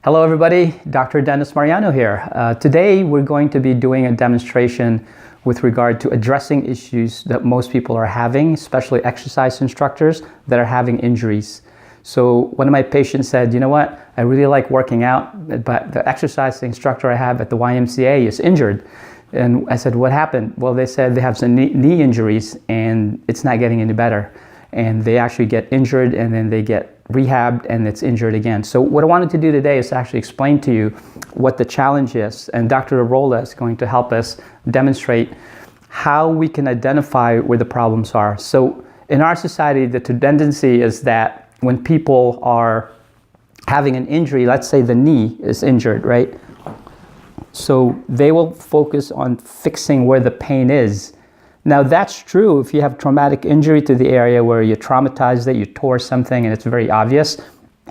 Hello everybody, Dr. Dennis Mariano here. Today we're going to be doing a demonstration with regard to addressing issues that most people are having, especially exercise instructors that are having injuries. So one of my patients said, you know what, I really like working out, but the exercise instructor I have at the YMCA is injured. And I said, what happened? Well, they said they have some knee injuries and it's not getting any better. And they actually get injured and then they get rehabbed and it's injured again. So what I wanted to do today is to actually explain to you what the challenge is, and Dr. Arola is going to help us demonstrate how we can identify where the problems are. So in our society, the tendency is that when people are having an injury, let's say the knee is injured, right? So they will focus on fixing where the pain is. Now that's true if you have traumatic injury to the area where you traumatized it, you tore something and it's very obvious.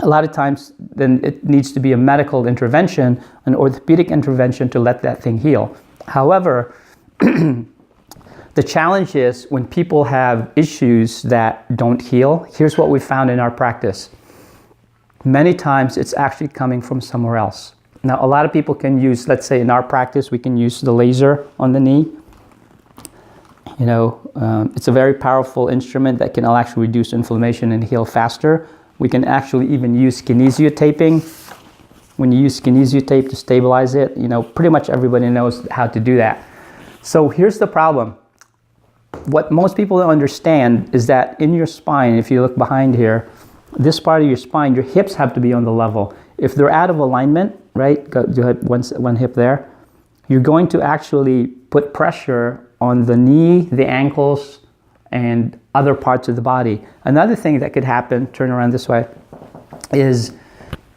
A lot of times then it needs to be a medical intervention, an orthopedic intervention to let that thing heal. However, the challenge is when people have issues that don't heal, here's what we found in our practice. Many times it's actually coming from somewhere else. Now a lot of people can use, let's say in our practice, we can use the laser on the knee. You know, it's a very powerful instrument that can actually reduce inflammation and heal faster. We can actually even use kinesiotaping. When you use kinesiotape to stabilize it, you know, pretty much everybody knows how to do that. So here's the problem. What most people don't understand is that in your spine, if you look behind here, this part of your spine, your hips have to be on the level. If they're out of alignment, right, you have one hip there, you're going to actually put pressure on the knee, the ankles, and other parts of the body. Another thing that could happen, turn around this way, is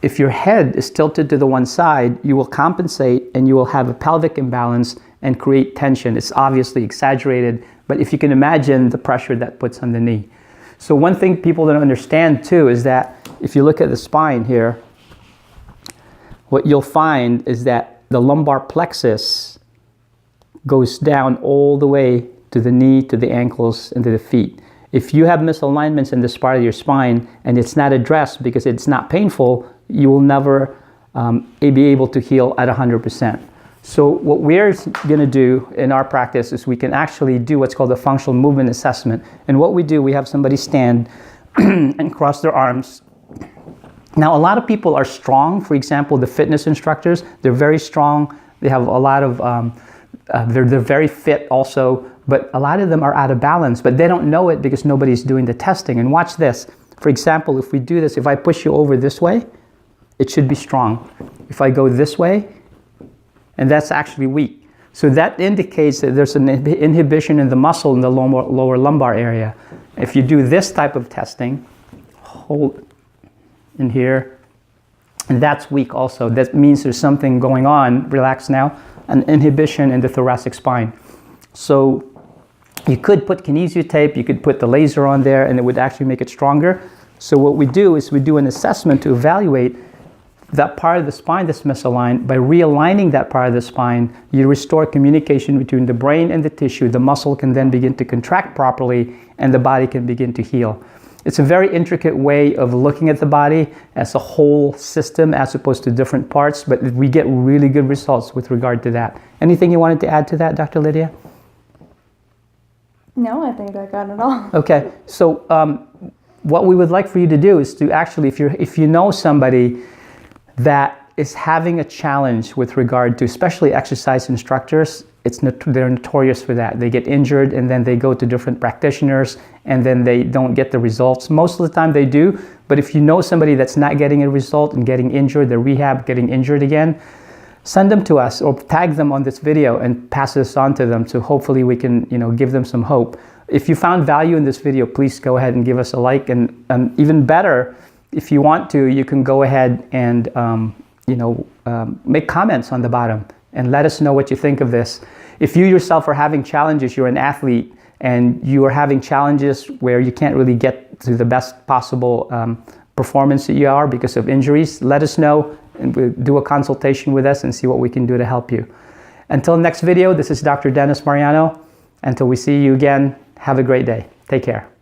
if your head is tilted to the one side, you will compensate and you will have a pelvic imbalance and create tension. It's obviously exaggerated, but if you can imagine the pressure that puts on the knee. So one thing people don't understand too is that if you look at the spine here, what you'll find is that the lumbar plexus goes down all the way to the knee, to the ankles, and to the feet. If you have misalignments in this part of your spine and it's not addressed because it's not painful, you will never be able to heal at 100%. So what we're going to do in our practice is we can actually do what's called a functional movement assessment. And what we do, we have somebody stand and cross their arms. Now, a lot of people are strong. For example, the fitness instructors, they're very strong. They have a lot of they're very fit also, but a lot of them are out of balance, but they don't know it because nobody's doing the testing. And watch this. For example, if we do this, if I push you over this way, it should be strong. If I go this way, and that's actually weak. So that indicates that there's an inhibition in the muscle in the lower lumbar area. If you do this type of testing, hold in here, and that's weak also. That means there's something going on, relax now, an inhibition in the thoracic spine. So you could put kinesiotape, you could put the laser on there, and it would actually make it stronger. So what we do is we do an assessment to evaluate that part of the spine that's misaligned. By realigning that part of the spine, you restore communication between the brain and the tissue. The muscle can then begin to contract properly, and the body can begin to heal. It's a very intricate way of looking at the body as a whole system as opposed to different parts, but we get really good results with regard to that. Anything you wanted to add to that, Dr. Lydia? No, I think I got it all. Okay, so what we would like for you to do is to actually, if you know somebody that is having a challenge with regard to, especially exercise instructors, they're notorious for that. They get injured and then they go to different practitioners and then they don't get the results. Most of the time they do, but if you know somebody that's not getting a result and getting injured, they're rehab, getting injured again, send them to us or tag them on this video and pass this on to them so hopefully we can, you know, give them some hope. If you found value in this video, please go ahead and give us a like, and even better, if you want to, you can go ahead and make comments on the bottom and let us know what you think of this. If you yourself are having challenges, you're an athlete, and you are having challenges where you can't really get to the best possible performance that you are because of injuries, let us know and we'll do a consultation with us and see what we can do to help you. Until next video, this is Dr. Dennis Mariano. Until we see you again, have a great day. Take care.